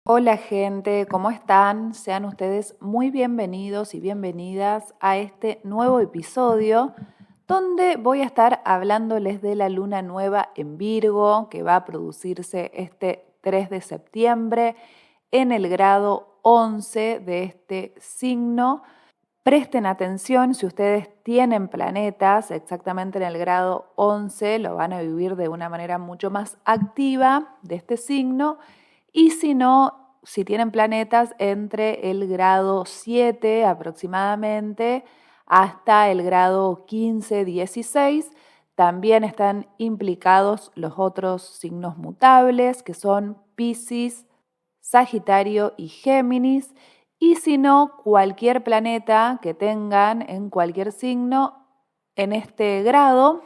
Hola gente, ¿cómo están? Sean ustedes muy bienvenidos y bienvenidas a este nuevo episodio donde voy a estar hablándoles de la luna nueva en Virgo que va a producirse este 3 de septiembre en el grado 11 de este signo. Presten atención, si ustedes tienen planetas exactamente en el grado 11, lo van a vivir de una manera mucho más activa de este signo. Y si no, si tienen planetas entre el grado 7 aproximadamente hasta el grado 15, 16, también están implicados los otros signos mutables que son Piscis, Sagitario y Géminis. Y si no, cualquier planeta que tengan en cualquier signo en este grado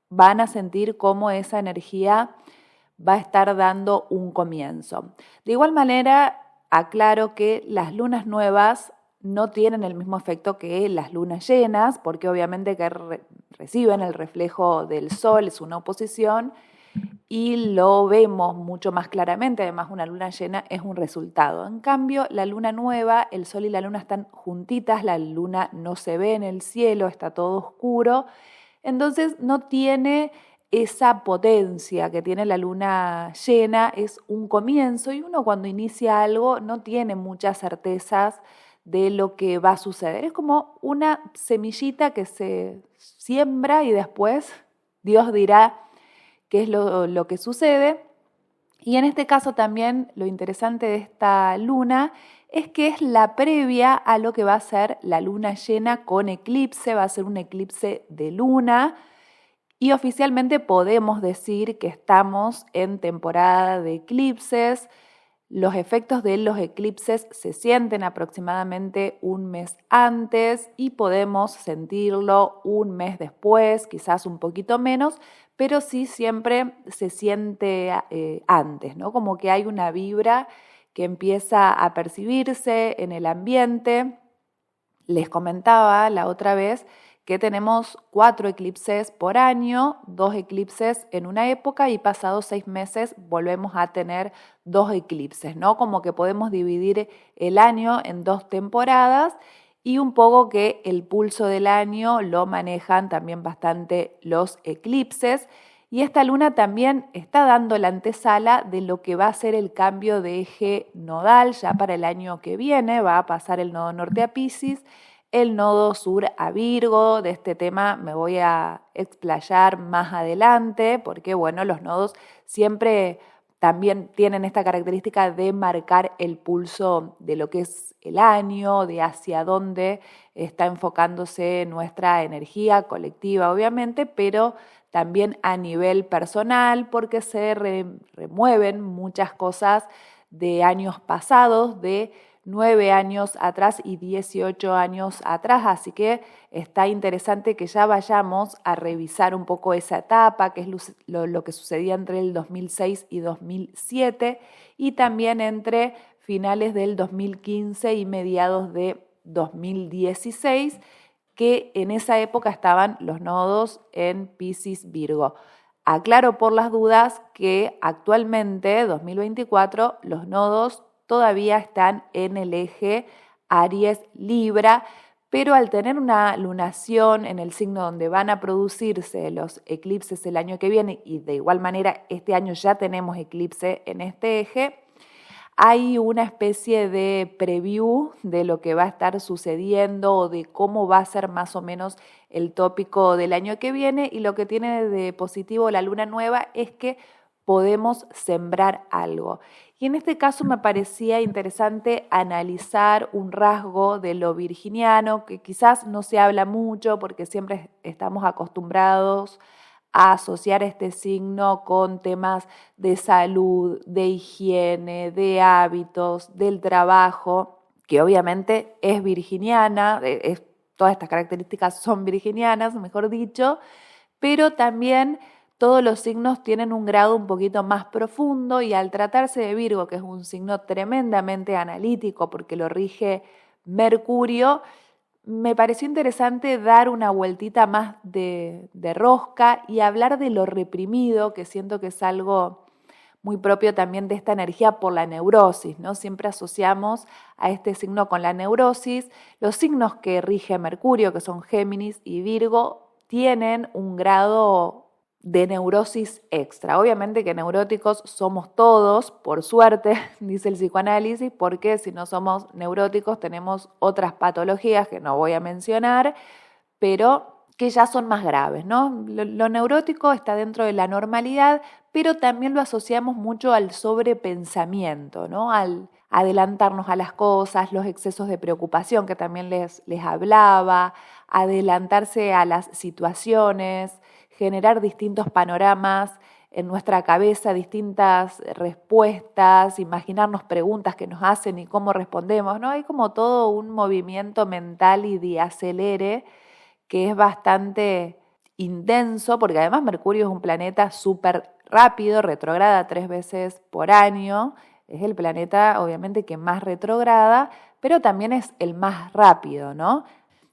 van a sentir cómo esa energía va a estar dando un comienzo. De igual manera, aclaro que las lunas nuevas no tienen el mismo efecto que las lunas llenas, porque obviamente que reciben el reflejo del sol, es una oposición, y lo vemos mucho más claramente. Además, una luna llena es un resultado. En cambio, la luna nueva, el sol y la luna están juntitas, la luna no se ve en el cielo, está todo oscuro, entonces no tiene esa potencia que tiene la luna llena, es un comienzo y uno cuando inicia algo no tiene muchas certezas de lo que va a suceder. Es como una semillita que se siembra y después Dios dirá qué es lo que sucede. Y en este caso también lo interesante de esta luna es que es la previa a lo que va a ser la luna llena con eclipse, va a ser un eclipse de luna y oficialmente podemos decir que estamos en temporada de eclipses. Los efectos de los eclipses se sienten aproximadamente un mes antes y podemos sentirlo un mes después, quizás un poquito menos, pero sí siempre se siente antes, ¿no? Como que hay una vibra que empieza a percibirse en el ambiente. Les comentaba la otra vez que tenemos 4 eclipses por año, 2 eclipses en una época y pasados 6 meses volvemos a tener 2 eclipses, ¿no? Como que podemos dividir el año en 2 temporadas y un poco que el pulso del año lo manejan también bastante los eclipses. Y esta luna también está dando la antesala de lo que va a ser el cambio de eje nodal ya para el año que viene. Va a pasar el nodo norte a Piscis, el nodo sur a Virgo. De este tema me voy a explayar más adelante porque, bueno, los nodos siempre también tienen esta característica de marcar el pulso de lo que es el año, de hacia dónde está enfocándose nuestra energía colectiva, obviamente, pero también a nivel personal, porque se remueven muchas cosas de años pasados, de 9 años atrás y 18 años atrás, así que está interesante que ya vayamos a revisar un poco esa etapa, que es lo que sucedía entre el 2006 y 2007 y también entre finales del 2015 y mediados de 2016, que en esa época estaban los nodos en Piscis Virgo. Aclaro por las dudas que actualmente, 2024, los nodos todavía están en el eje Aries Libra, pero al tener una lunación en el signo donde van a producirse los eclipses el año que viene, y de igual manera este año ya tenemos eclipse en este eje, hay una especie de preview de lo que va a estar sucediendo o de cómo va a ser más o menos el tópico del año que viene, y lo que tiene de positivo la luna nueva es que podemos sembrar algo. Y en este caso me parecía interesante analizar un rasgo de lo virginiano que quizás no se habla mucho porque siempre estamos acostumbrados a asociar este signo con temas de salud, de higiene, de hábitos, del trabajo, que obviamente es virginiana, todas estas características son virginianas, mejor dicho, pero también todos los signos tienen un grado un poquito más profundo y al tratarse de Virgo, que es un signo tremendamente analítico porque lo rige Mercurio, me pareció interesante dar una vueltita más de rosca y hablar de lo reprimido, que siento que es algo muy propio también de esta energía por la neurosis, ¿no? Siempre asociamos a este signo con la neurosis. Los signos que rige Mercurio, que son Géminis y Virgo, tienen un grado de neurosis extra. Obviamente que neuróticos somos todos, por suerte, dice el psicoanálisis, porque si no somos neuróticos tenemos otras patologías que no voy a mencionar, pero que ya son más graves, ¿no? Lo neurótico está dentro de la normalidad, pero también lo asociamos mucho al sobrepensamiento, ¿no? Al adelantarnos a las cosas, los excesos de preocupación que también les hablaba, adelantarse a las situaciones, generar distintos panoramas en nuestra cabeza, distintas respuestas, imaginarnos preguntas que nos hacen y cómo respondemos, ¿no? Hay como todo un movimiento mental y de acelere que es bastante intenso, porque además Mercurio es un planeta súper rápido, retrograda 3 veces por año, es el planeta obviamente que más retrograda, pero también es el más rápido, ¿no?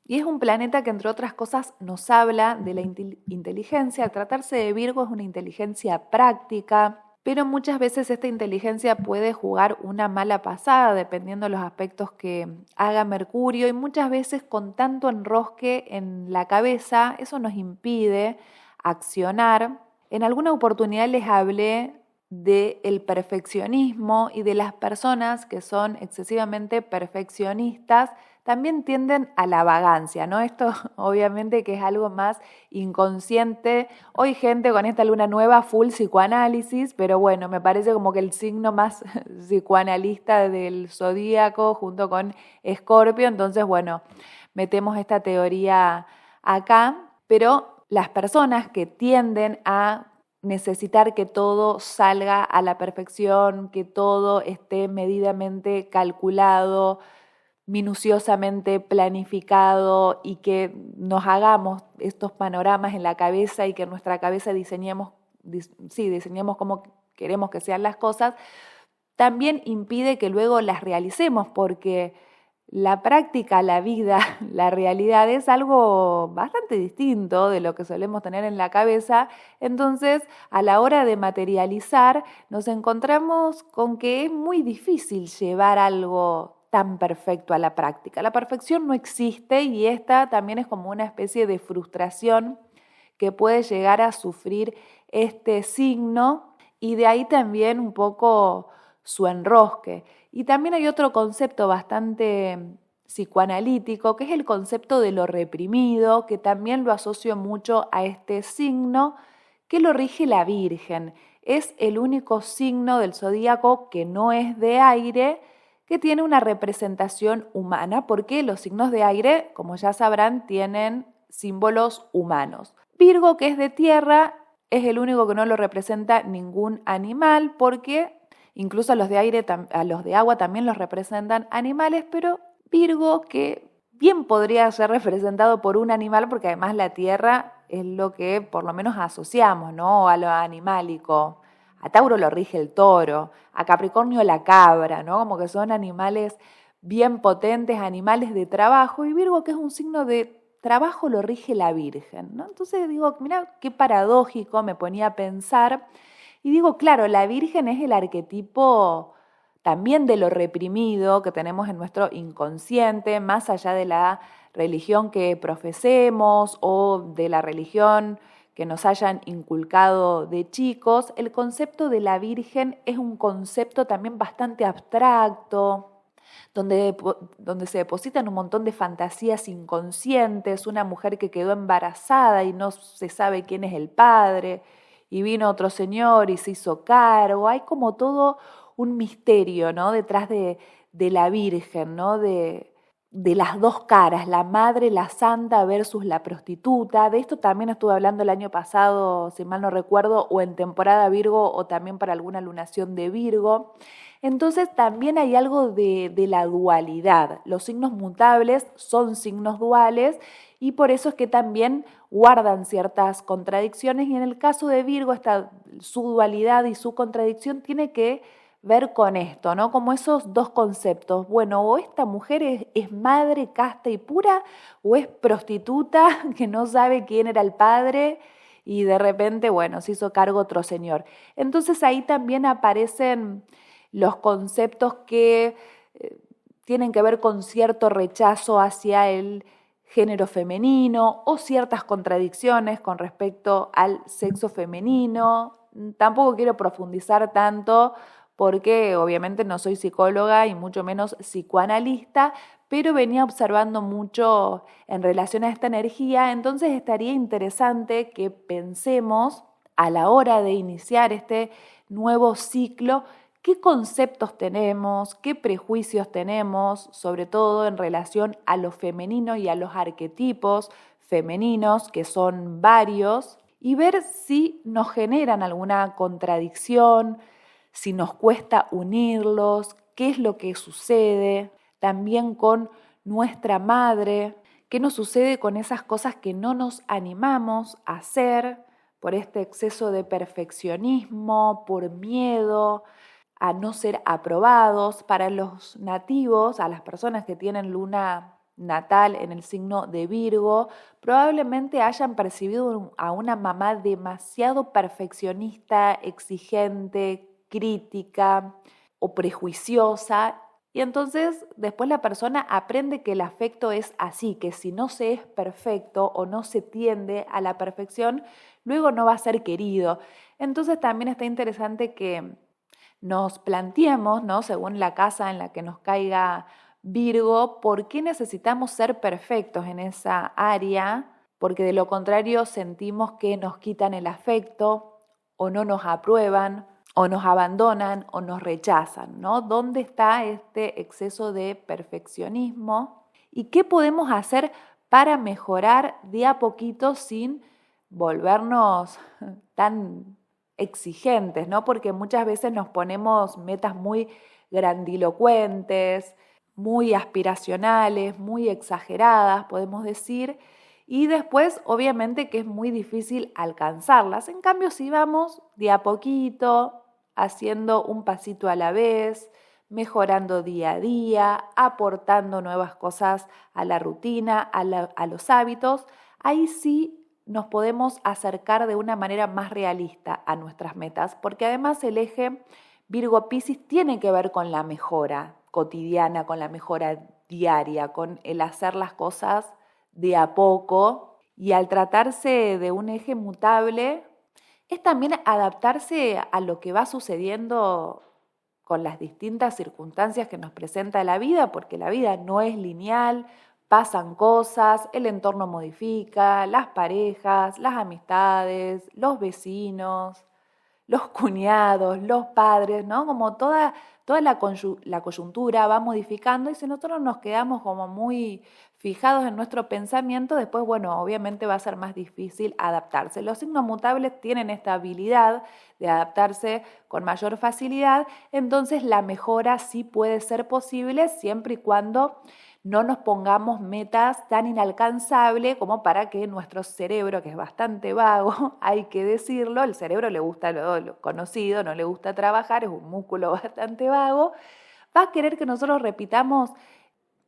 Y es un planeta que, entre otras cosas, nos habla de la inteligencia. Al tratarse de Virgo es una inteligencia práctica, pero muchas veces esta inteligencia puede jugar una mala pasada dependiendo de los aspectos que haga Mercurio, y muchas veces con tanto enrosque en la cabeza eso nos impide accionar. En alguna oportunidad les hablé del perfeccionismo y de las personas que son excesivamente perfeccionistas también tienden a la vagancia, ¿no? Esto obviamente que es algo más inconsciente. Hoy gente con esta luna nueva full psicoanálisis, pero bueno, me parece como que el signo más psicoanalista del zodíaco junto con Escorpio, entonces bueno, metemos esta teoría acá, pero las personas que tienden a necesitar que todo salga a la perfección, que todo esté medidamente calculado, minuciosamente planificado y que nos hagamos estos panoramas en la cabeza y que en nuestra cabeza diseñemos cómo queremos que sean las cosas, también impide que luego las realicemos, porque la práctica, la vida, la realidad es algo bastante distinto de lo que solemos tener en la cabeza. Entonces, a la hora de materializar, nos encontramos con que es muy difícil llevar algo tan perfecto a la práctica. La perfección no existe y esta también es como una especie de frustración que puede llegar a sufrir este signo, y de ahí también un poco su enrosque. Y también hay otro concepto bastante psicoanalítico, que es el concepto de lo reprimido, que también lo asocio mucho a este signo, que lo rige la Virgen. Es el único signo del zodíaco que no es de aire, que tiene una representación humana, porque los signos de aire, como ya sabrán, tienen símbolos humanos. Virgo, que es de tierra, es el único que no lo representa ningún animal, porque incluso a los de aire, a los de agua también los representan animales, pero Virgo, que bien podría ser representado por un animal, porque además la tierra es lo que por lo menos asociamos, ¿no? A lo animálico. A Tauro lo rige el toro, a Capricornio la cabra, ¿no? Como que son animales bien potentes, animales de trabajo, y Virgo, que es un signo de trabajo, lo rige la Virgen, ¿no? Entonces digo, mira qué paradójico, me ponía a pensar, y digo, claro, la Virgen es el arquetipo también de lo reprimido que tenemos en nuestro inconsciente, más allá de la religión que profesemos o de la religión que nos hayan inculcado de chicos. El concepto de la Virgen es un concepto también bastante abstracto, donde se depositan un montón de fantasías inconscientes, una mujer que quedó embarazada y no se sabe quién es el padre, y vino otro señor y se hizo cargo. Hay como todo un misterio, ¿no? Detrás de la Virgen, ¿no? De las dos caras, la madre, la santa versus la prostituta. De esto también estuve hablando el año pasado, si mal no recuerdo, o en temporada Virgo o también para alguna lunación de Virgo. Entonces también hay algo de la dualidad. Los signos mutables son signos duales y por eso es que también guardan ciertas contradicciones, y en el caso de Virgo su dualidad y su contradicción tiene que ver con esto, ¿no? Como esos dos conceptos. Bueno, o esta mujer es madre casta y pura, o es prostituta que no sabe quién era el padre y de repente, bueno, se hizo cargo otro señor. Entonces ahí también aparecen los conceptos que tienen que ver con cierto rechazo hacia el género femenino o ciertas contradicciones con respecto al sexo femenino. Tampoco quiero profundizar tanto porque obviamente no soy psicóloga y mucho menos psicoanalista, pero venía observando mucho en relación a esta energía, entonces estaría interesante que pensemos a la hora de iniciar este nuevo ciclo, qué conceptos tenemos, qué prejuicios tenemos, sobre todo en relación a lo femenino y a los arquetipos femeninos, que son varios, y ver si nos generan alguna contradicción, si nos cuesta unirlos, qué es lo que sucede, también con nuestra madre, qué nos sucede con esas cosas que no nos animamos a hacer por este exceso de perfeccionismo, por miedo a no ser aprobados. Para los nativos, a las personas que tienen luna natal en el signo de Virgo, probablemente hayan percibido a una mamá demasiado perfeccionista, exigente, crítica o prejuiciosa, y entonces después la persona aprende que el afecto es así, que si no se es perfecto o no se tiende a la perfección, luego no va a ser querido. Entonces también está interesante que nos planteemos, ¿no?, según la casa en la que nos caiga Virgo, por qué necesitamos ser perfectos en esa área, porque de lo contrario sentimos que nos quitan el afecto o no nos aprueban o nos abandonan o nos rechazan, ¿no? ¿Dónde está este exceso de perfeccionismo? ¿Y qué podemos hacer para mejorar de a poquito sin volvernos tan exigentes, ¿no? Porque muchas veces nos ponemos metas muy grandilocuentes, muy aspiracionales, muy exageradas, podemos decir, y después obviamente que es muy difícil alcanzarlas. En cambio, si vamos de a poquito, haciendo un pasito a la vez, mejorando día a día, aportando nuevas cosas a la rutina, a los hábitos, ahí sí nos podemos acercar de una manera más realista a nuestras metas, porque además el eje Virgo-Piscis tiene que ver con la mejora cotidiana, con la mejora diaria, con el hacer las cosas de a poco, y al tratarse de un eje mutable, es también adaptarse a lo que va sucediendo con las distintas circunstancias que nos presenta la vida, porque la vida no es lineal, pasan cosas, el entorno modifica, las parejas, las amistades, los vecinos, los cuñados, los padres, ¿no? Como toda la coyuntura va modificando, y si nosotros nos quedamos como muy fijados en nuestro pensamiento, después, bueno, obviamente va a ser más difícil adaptarse. Los signos mutables tienen esta habilidad de adaptarse con mayor facilidad, entonces la mejora sí puede ser posible siempre y cuando no nos pongamos metas tan inalcanzables como para que nuestro cerebro, que es bastante vago, hay que decirlo, el cerebro le gusta lo conocido, no le gusta trabajar, es un músculo bastante vago, va a querer que nosotros repitamos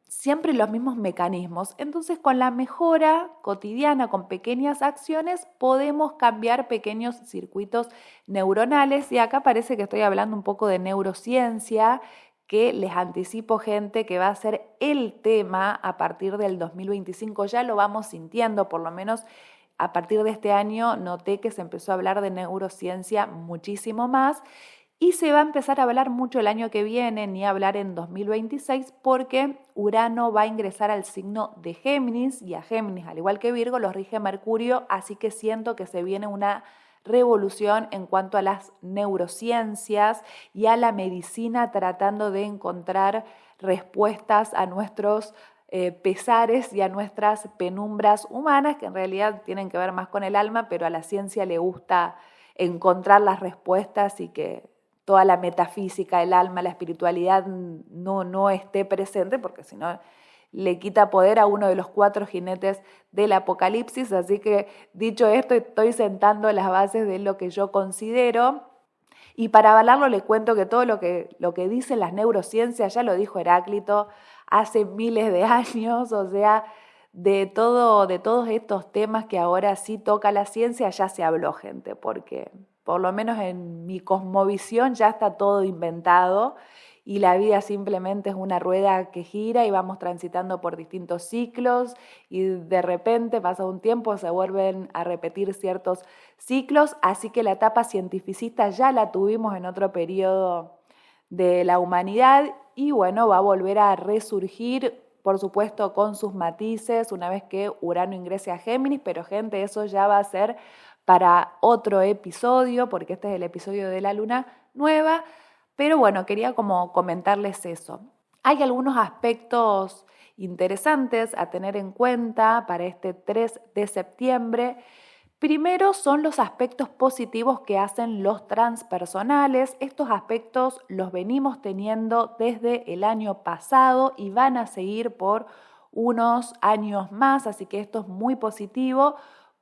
siempre los mismos mecanismos. Entonces, con la mejora cotidiana, con pequeñas acciones, podemos cambiar pequeños circuitos neuronales, y acá parece que estoy hablando un poco de neurociencia, que les anticipo, gente, que va a ser el tema a partir del 2025. Ya lo vamos sintiendo, por lo menos a partir de este año noté que se empezó a hablar de neurociencia muchísimo más, y se va a empezar a hablar mucho el año que viene, ni hablar en 2026, porque Urano va a ingresar al signo de Géminis, y a Géminis, al igual que Virgo, los rige Mercurio, así que siento que se viene una revolución en cuanto a las neurociencias y a la medicina, tratando de encontrar respuestas a nuestros pesares y a nuestras penumbras humanas, que en realidad tienen que ver más con el alma, pero a la ciencia le gusta encontrar las respuestas y que toda la metafísica, el alma, la espiritualidad no esté presente, porque si no le quita poder a uno de los 4 jinetes del Apocalipsis. Así que, dicho esto, estoy sentando las bases de lo que yo considero. Y para avalarlo le cuento que todo lo que dicen las neurociencias ya lo dijo Heráclito hace miles de años, o sea, de todos estos temas que ahora sí toca la ciencia, ya se habló, gente, porque por lo menos en mi cosmovisión ya está todo inventado y la vida simplemente es una rueda que gira y vamos transitando por distintos ciclos y de repente, pasado un tiempo, se vuelven a repetir ciertos ciclos, así que la etapa cientificista ya la tuvimos en otro periodo de la humanidad y bueno, va a volver a resurgir, por supuesto, con sus matices una vez que Urano ingrese a Géminis, pero gente, eso ya va a ser para otro episodio, porque este es el episodio de la luna nueva, pero bueno, quería como comentarles eso. Hay algunos aspectos interesantes a tener en cuenta para este 3 de septiembre. Primero son los aspectos positivos que hacen los transpersonales. Estos aspectos los venimos teniendo desde el año pasado y van a seguir por unos años más, así que esto es muy positivo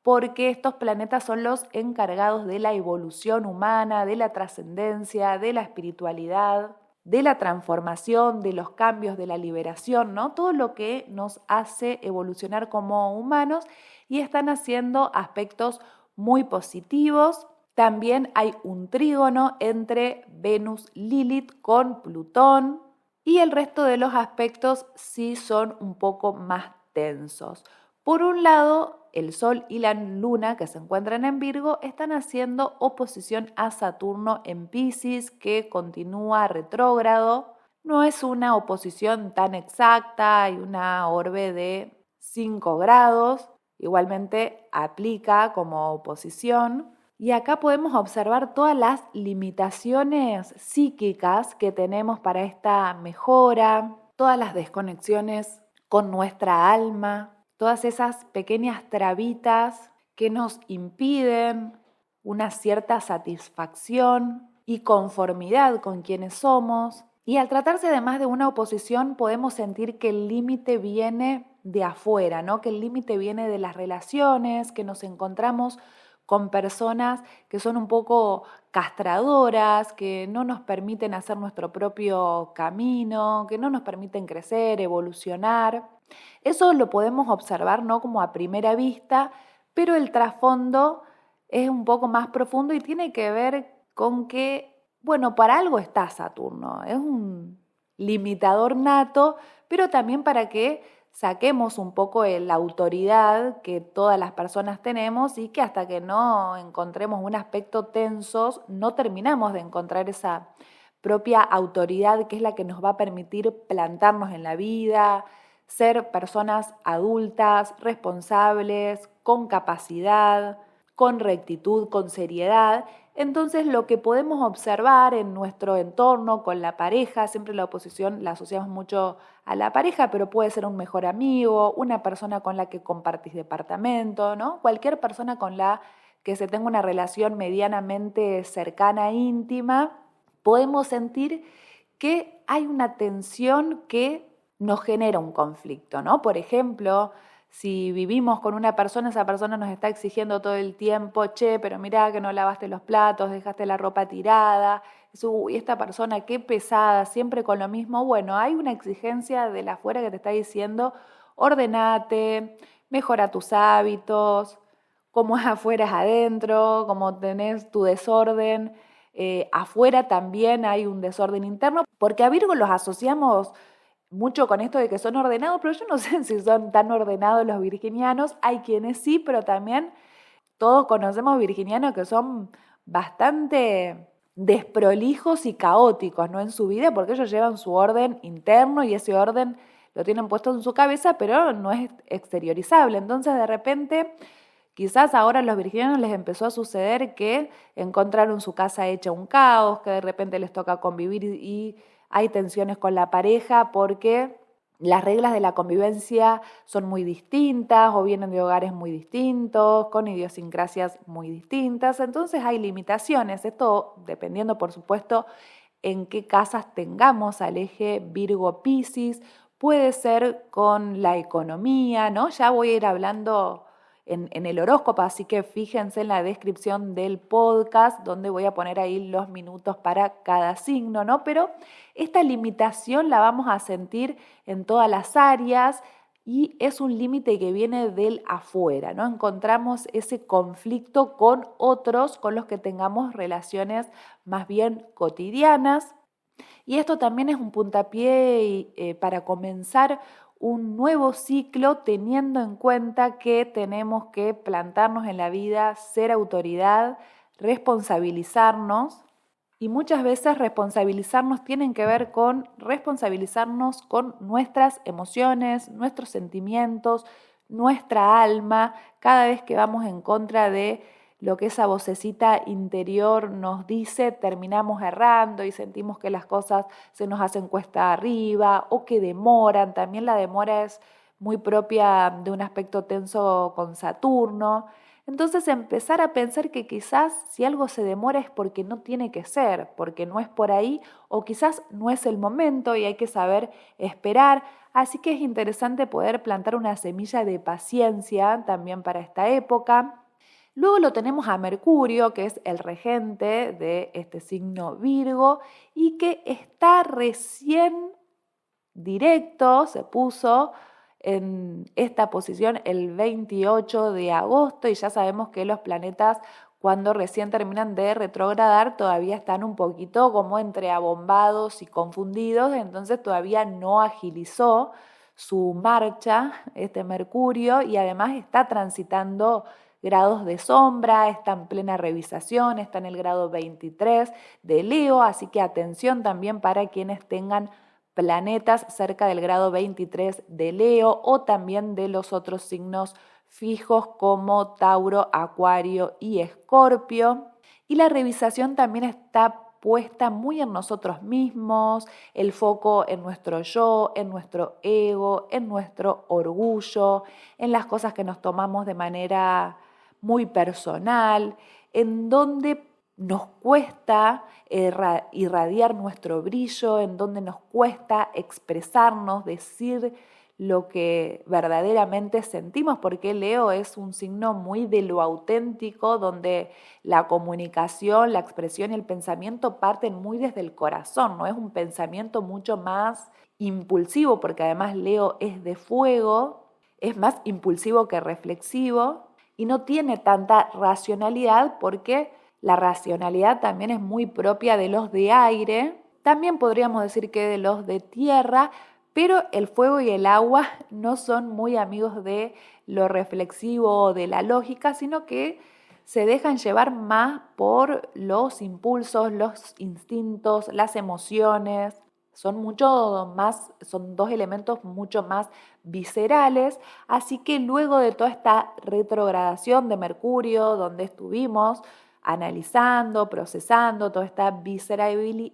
porque estos planetas son los encargados de la evolución humana, de la trascendencia, de la espiritualidad, de la transformación, de los cambios, de la liberación, ¿no? Todo lo que nos hace evolucionar como humanos y están haciendo aspectos muy positivos. También hay un trígono entre Venus-Lilith con Plutón y el resto de los aspectos sí son un poco más tensos. Por un lado, el Sol y la Luna, que se encuentran en Virgo, están haciendo oposición a Saturno en Piscis, que continúa retrógrado. No es una oposición tan exacta, hay una orbe de 5 grados, igualmente aplica como oposición. Y acá podemos observar todas las limitaciones psíquicas que tenemos para esta mejora, todas las desconexiones con nuestra alma, todas esas pequeñas trabitas que nos impiden una cierta satisfacción y conformidad con quienes somos. Y al tratarse además de una oposición, podemos sentir que el límite viene de afuera, ¿no? Que el límite viene de las relaciones, que nos encontramos con personas que son un poco castradoras, que no nos permiten hacer nuestro propio camino, que no nos permiten crecer, evolucionar. Eso lo podemos observar, ¿no? Como a primera vista, pero el trasfondo es un poco más profundo y tiene que ver con que, bueno, para algo está Saturno, es un limitador nato, pero también para que saquemos un poco la autoridad que todas las personas tenemos y que hasta que no encontremos un aspecto tensos, no terminamos de encontrar esa propia autoridad que es la que nos va a permitir plantarnos en la vida, ser personas adultas, responsables, con capacidad, con rectitud, con seriedad. Entonces lo que podemos observar en nuestro entorno con la pareja, siempre la oposición la asociamos mucho a la pareja, pero puede ser un mejor amigo, una persona con la que compartís departamento, ¿no? Cualquier persona con la que se tenga una relación medianamente cercana e íntima, podemos sentir que hay una tensión que nos genera un conflicto, ¿no? Por ejemplo, si vivimos con una persona, esa persona nos está exigiendo todo el tiempo, che, pero mirá que no lavaste los platos, dejaste la ropa tirada, uy, esta persona qué pesada, siempre con lo mismo. Bueno, hay una exigencia de la afuera que te está diciendo, ordenate, mejora tus hábitos, como es afuera es adentro, como tenés tu desorden. Afuera también hay un desorden interno, porque a Virgo los asociamos mucho con esto de que son ordenados, pero yo no sé si son tan ordenados los virginianos. Hay quienes sí, pero también todos conocemos virginianos que son bastante desprolijos y caóticos, ¿no? En su vida, porque ellos llevan su orden interno y ese orden lo tienen puesto en su cabeza, pero no es exteriorizable. Entonces, de repente, quizás ahora a los virginianos les empezó a suceder que encontraron su casa hecha un caos, que de repente les toca convivir y hay tensiones con la pareja porque las reglas de la convivencia son muy distintas o vienen de hogares muy distintos, con idiosincrasias muy distintas, entonces hay limitaciones. Esto dependiendo, por supuesto, en qué casas tengamos al eje Virgo-Piscis, puede ser con la economía, ¿no? Ya voy a ir hablando en el horóscopo, así que fíjense en la descripción del podcast donde voy a poner ahí los minutos para cada signo, ¿no? Pero esta limitación la vamos a sentir en todas las áreas y es un límite que viene del afuera, ¿no? Encontramos ese conflicto con otros con los que tengamos relaciones más bien cotidianas. Y esto también es un puntapié para comenzar un nuevo ciclo, teniendo en cuenta que tenemos que plantarnos en la vida, ser autoridad, responsabilizarnos. Y muchas veces responsabilizarnos tienen que ver con responsabilizarnos con nuestras emociones, nuestros sentimientos, nuestra alma, cada vez que vamos en contra de lo que esa vocecita interior nos dice, terminamos errando y sentimos que las cosas se nos hacen cuesta arriba o que demoran. También la demora es muy propia de un aspecto tenso con Saturno. Entonces empezar a pensar que quizás si algo se demora es porque no tiene que ser, porque no es por ahí o quizás no es el momento y hay que saber esperar. Así que es interesante poder plantar una semilla de paciencia también para esta época. Luego lo tenemos a Mercurio, que es el regente de este signo Virgo y que está recién directo, se puso en esta posición el 28 de agosto y ya sabemos que los planetas cuando recién terminan de retrogradar todavía están un poquito como entre abombados y confundidos, entonces todavía no agilizó su marcha este Mercurio y además está transitando grados de sombra, está en plena revisación, está en el grado 23 de Leo, así que atención también para quienes tengan planetas cerca del grado 23 de Leo o también de los otros signos fijos como Tauro, Acuario y Escorpio. Y la revisación también está puesta muy en nosotros mismos, el foco en nuestro yo, en nuestro ego, en nuestro orgullo, en las cosas que nos tomamos de manera muy personal, en donde nos cuesta irradiar nuestro brillo, en donde nos cuesta expresarnos, decir lo que verdaderamente sentimos, porque Leo es un signo muy de lo auténtico, donde la comunicación, la expresión y el pensamiento parten muy desde el corazón, no es un pensamiento mucho más impulsivo, porque además Leo es de fuego, es más impulsivo que reflexivo y no tiene tanta racionalidad porque la racionalidad también es muy propia de los de aire, también podríamos decir que de los de tierra, pero el fuego y el agua no son muy amigos de lo reflexivo o de la lógica, sino que se dejan llevar más por los impulsos, los instintos, las emociones. Son dos elementos mucho más viscerales, así que luego de toda esta retrogradación de Mercurio, donde estuvimos analizando, procesando toda esta visceralidad,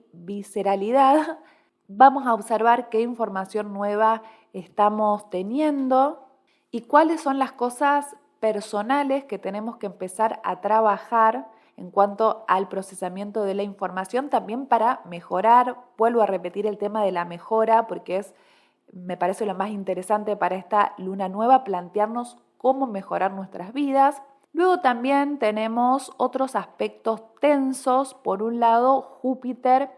vamos a observar qué información nueva estamos teniendo y cuáles son las cosas personales que tenemos que empezar a trabajar en cuanto al procesamiento de la información, también para mejorar. Vuelvo a repetir el tema de la mejora porque me parece lo más interesante para esta luna nueva, plantearnos cómo mejorar nuestras vidas. Luego también tenemos otros aspectos tensos. Por un lado, Júpiter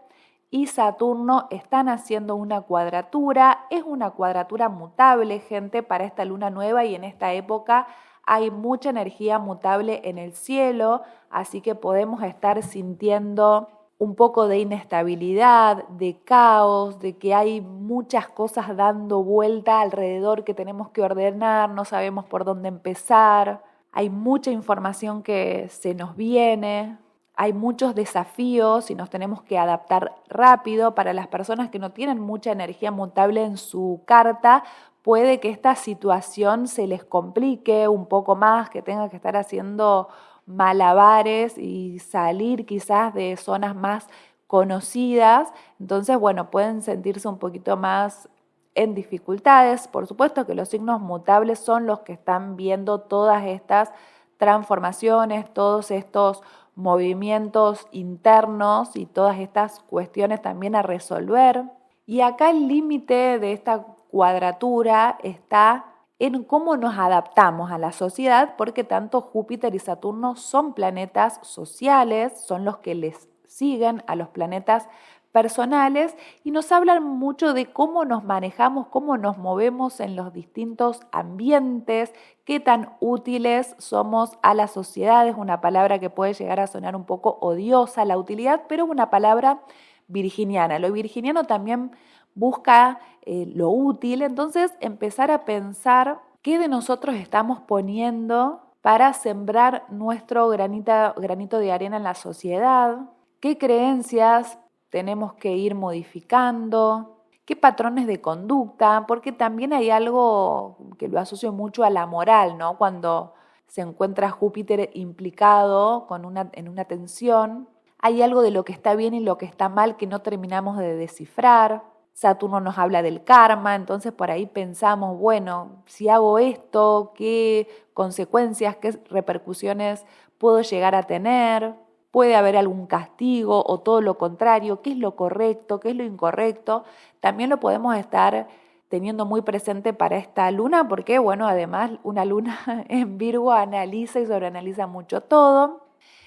y Saturno están haciendo una cuadratura. Es una cuadratura mutable, gente, para esta luna nueva y en esta época hay mucha energía mutable en el cielo, así que podemos estar sintiendo un poco de inestabilidad, de caos, de que hay muchas cosas dando vuelta alrededor que tenemos que ordenar, no sabemos por dónde empezar, hay mucha información que se nos viene, hay muchos desafíos y nos tenemos que adaptar rápido. Para las personas que no tienen mucha energía mutable en su carta, puede que esta situación se les complique un poco más, que tengan que estar haciendo malabares y salir quizás de zonas más conocidas. Entonces, bueno, pueden sentirse un poquito más en dificultades. Por supuesto que los signos mutables son los que están viendo todas estas transformaciones, todos estos movimientos internos y todas estas cuestiones también a resolver. Y acá el límite de esta cuadratura está en cómo nos adaptamos a la sociedad, porque tanto Júpiter y Saturno son planetas sociales, son los que les siguen a los planetas personales y nos hablan mucho de cómo nos manejamos, cómo nos movemos en los distintos ambientes, qué tan útiles somos a la sociedad. Es una palabra que puede llegar a sonar un poco odiosa, la utilidad, pero es una palabra virginiana. Lo virginiano también busca lo útil, entonces empezar a pensar qué de nosotros estamos poniendo para sembrar nuestro granito de arena en la sociedad, qué creencias tenemos que ir modificando, qué patrones de conducta, porque también hay algo que lo asocio mucho a la moral, ¿no? Cuando se encuentra Júpiter implicado en una tensión, hay algo de lo que está bien y lo que está mal que no terminamos de descifrar. Saturno nos habla del karma, entonces por ahí pensamos, bueno, si hago esto, ¿qué consecuencias, qué repercusiones puedo llegar a tener? ¿Puede haber algún castigo o todo lo contrario? ¿Qué es lo correcto? ¿Qué es lo incorrecto? También lo podemos estar teniendo muy presente para esta luna porque, bueno, además una luna en Virgo analiza y sobreanaliza mucho todo.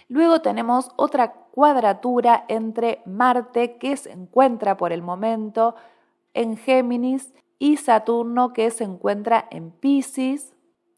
Luego tenemos otra cuadratura entre Marte, que se encuentra por el momento en Géminis, y Saturno, que se encuentra en Piscis.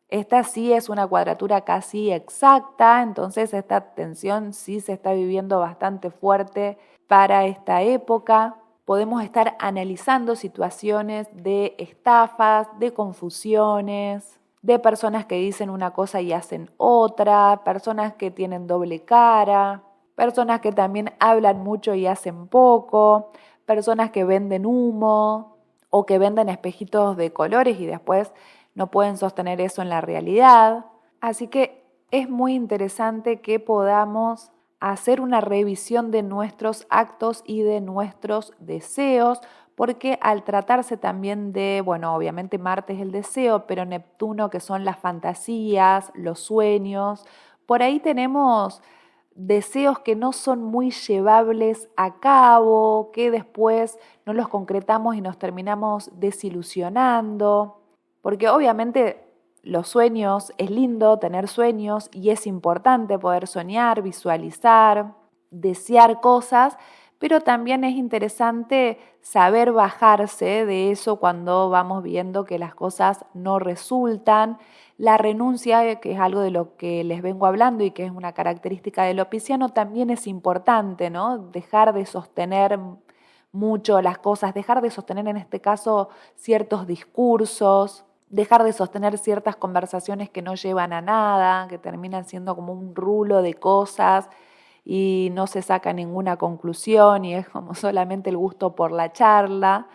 Esta sí es una cuadratura casi exacta, entonces esta tensión sí se está viviendo bastante fuerte para esta época. Podemos estar analizando situaciones de estafas, de confusiones, de personas que dicen una cosa y hacen otra, personas que tienen doble cara, personas que también hablan mucho y hacen poco, personas que venden humo o que venden espejitos de colores y después no pueden sostener eso en la realidad. Así que es muy interesante que podamos hacer una revisión de nuestros actos y de nuestros deseos, porque al tratarse también de, bueno, obviamente Marte es el deseo, pero Neptuno, que son las fantasías, los sueños, por ahí tenemos deseos que no son muy llevables a cabo, que después no los concretamos y nos terminamos desilusionando, porque obviamente los sueños, es lindo tener sueños y es importante poder soñar, visualizar, desear cosas, pero también es interesante saber bajarse de eso cuando vamos viendo que las cosas no resultan. La renuncia, que es algo de lo que les vengo hablando y que es una característica del pisciano, también es importante, ¿no? Dejar de sostener mucho las cosas, dejar de sostener en este caso ciertos discursos, dejar de sostener ciertas conversaciones que no llevan a nada, que terminan siendo como un rulo de cosas y no se saca ninguna conclusión y es como solamente el gusto por la charla.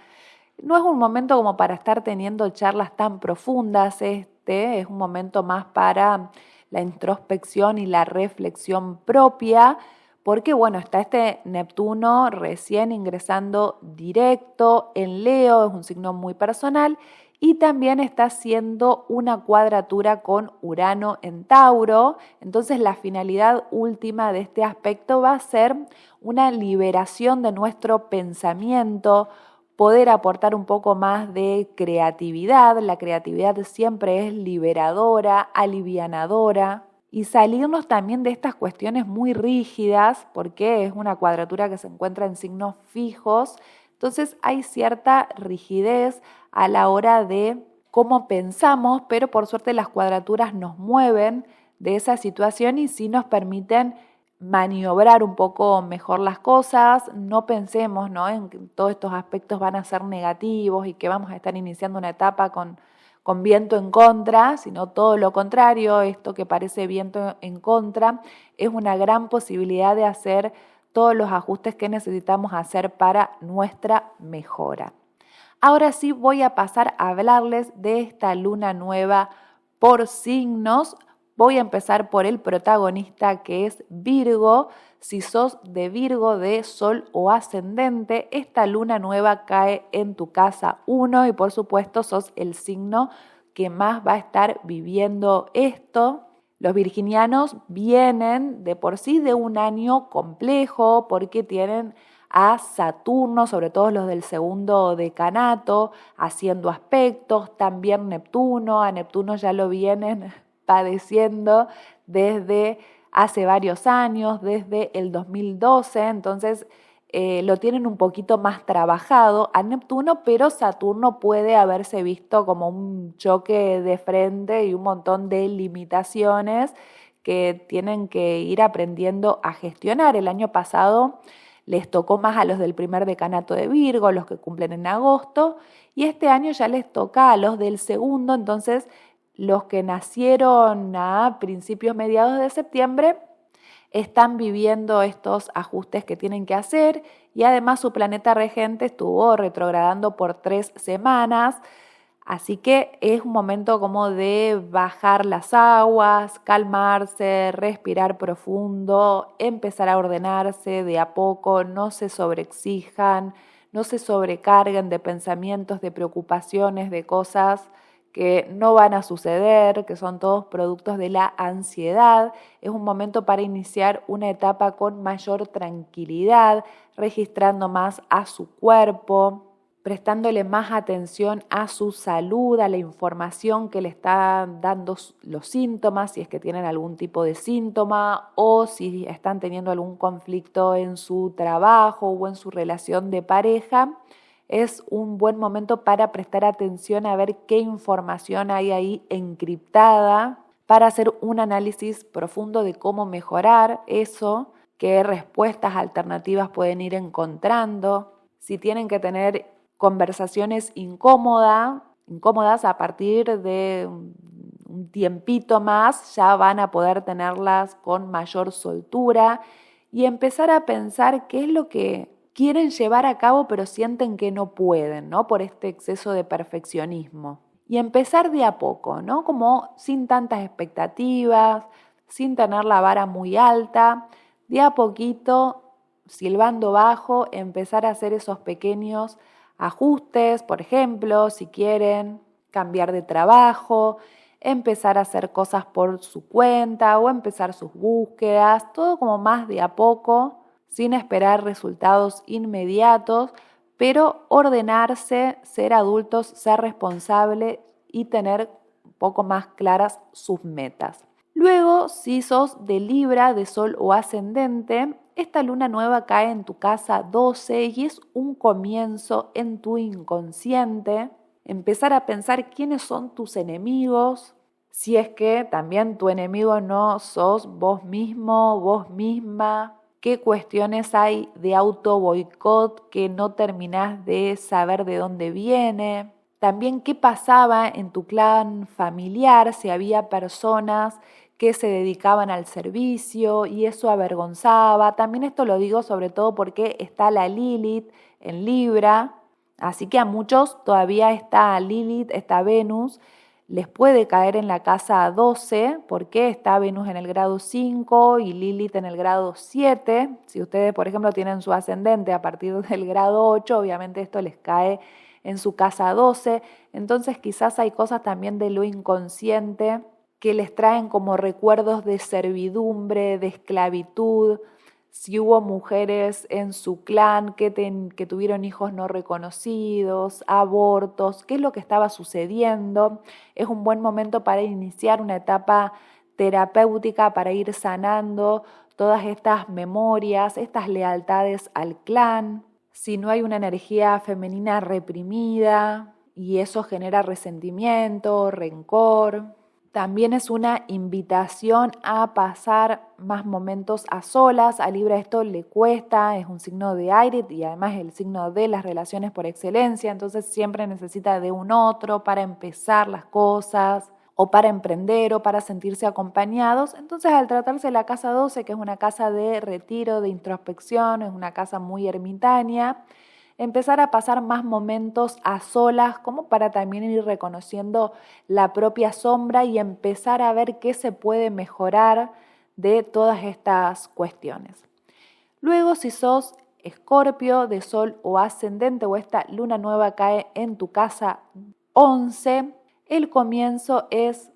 No es un momento como para estar teniendo charlas tan profundas, es un momento más para la introspección y la reflexión propia, porque bueno, está este Neptuno recién ingresando directo en Leo, es un signo muy personal, y también está haciendo una cuadratura con Urano en Tauro. Entonces la finalidad última de este aspecto va a ser una liberación de nuestro pensamiento, poder aportar un poco más de creatividad. La creatividad siempre es liberadora, alivianadora, y salirnos también de estas cuestiones muy rígidas, porque es una cuadratura que se encuentra en signos fijos. Entonces hay cierta rigidez a la hora de cómo pensamos, pero por suerte las cuadraturas nos mueven de esa situación y sí nos permiten maniobrar un poco mejor las cosas. No pensemos, ¿no?, en que todos estos aspectos van a ser negativos y que vamos a estar iniciando una etapa con viento en contra, sino todo lo contrario. Esto que parece viento en contra es una gran posibilidad de hacer todos los ajustes que necesitamos hacer para nuestra mejora. Ahora sí voy a pasar a hablarles de esta luna nueva por signos. Voy a empezar por el protagonista, que es Virgo. Si sos de Virgo de Sol o ascendente, esta luna nueva cae en tu casa 1 y por supuesto sos el signo que más va a estar viviendo esto. Los virginianos vienen de por sí de un año complejo porque tienen a Saturno, sobre todo los del segundo decanato, haciendo aspectos, también Neptuno. A Neptuno ya lo vienen padeciendo desde hace varios años, desde el 2012, entonces lo tienen un poquito más trabajado a Neptuno, pero Saturno puede haberse visto como un choque de frente y un montón de limitaciones que tienen que ir aprendiendo a gestionar. El año pasado les tocó más a los del primer decanato de Virgo, los que cumplen en agosto, y este año ya les toca a los del segundo, entonces los que nacieron a principios, mediados de septiembre, están viviendo estos ajustes que tienen que hacer y además su planeta regente estuvo retrogradando por 3 semanas, así que es un momento como de bajar las aguas, calmarse, respirar profundo, empezar a ordenarse de a poco, no se sobreexijan, no se sobrecarguen de pensamientos, de preocupaciones, de cosas que no van a suceder, que son todos productos de la ansiedad. Es un momento para iniciar una etapa con mayor tranquilidad, registrando más a su cuerpo, prestándole más atención a su salud, a la información que le están dando los síntomas, si es que tienen algún tipo de síntoma o si están teniendo algún conflicto en su trabajo o en su relación de pareja. Es un buen momento para prestar atención a ver qué información hay ahí encriptada, para hacer un análisis profundo de cómo mejorar eso, qué respuestas alternativas pueden ir encontrando, si tienen que tener conversaciones incómodas a partir de un tiempito más, ya van a poder tenerlas con mayor soltura y empezar a pensar qué es lo que quieren llevar a cabo pero sienten que no pueden, ¿no? Por este exceso de perfeccionismo. Y empezar de a poco, ¿no? Como sin tantas expectativas, sin tener la vara muy alta, de a poquito, silbando bajo, empezar a hacer esos pequeños ajustes, por ejemplo, si quieren cambiar de trabajo, empezar a hacer cosas por su cuenta o empezar sus búsquedas, todo como más de a poco, sin esperar resultados inmediatos, pero ordenarse, ser adultos, ser responsables y tener un poco más claras sus metas. Luego, si sos de Libra, de Sol o ascendente, esta luna nueva cae en tu casa 12 y es un comienzo en tu inconsciente. Empezar a pensar quiénes son tus enemigos, si es que también tu enemigo no sos vos mismo, vos misma, qué cuestiones hay de auto boicot que no terminás de saber de dónde viene. También qué pasaba en tu clan familiar, si había personas que se dedicaban al servicio y eso avergonzaba. También esto lo digo sobre todo porque está la Lilith en Libra, así que a muchos todavía está Lilith, está Venus, les puede caer en la casa 12 porque está Venus en el grado 5 y Lilith en el grado 7. Si ustedes, por ejemplo, tienen su ascendente a partir del grado 8, obviamente esto les cae en su casa 12. Entonces quizás hay cosas también de lo inconsciente que les traen como recuerdos de servidumbre, de esclavitud. Si hubo mujeres en su clan que tuvieron hijos no reconocidos, abortos, qué es lo que estaba sucediendo. Es un buen momento para iniciar una etapa terapéutica, para ir sanando todas estas memorias, estas lealtades al clan. Si no hay una energía femenina reprimida y eso genera resentimiento, rencor. También es una invitación a pasar más momentos a solas. A Libra esto le cuesta, es un signo de aire y además es el signo de las relaciones por excelencia, entonces siempre necesita de un otro para empezar las cosas o para emprender o para sentirse acompañados. Entonces al tratarse de la casa 12, que es una casa de retiro, de introspección, es una casa muy ermitaña, empezar a pasar más momentos a solas como para también ir reconociendo la propia sombra y empezar a ver qué se puede mejorar de todas estas cuestiones. Luego, si sos Escorpio de Sol o ascendente o esta luna nueva cae en tu casa 11, el comienzo es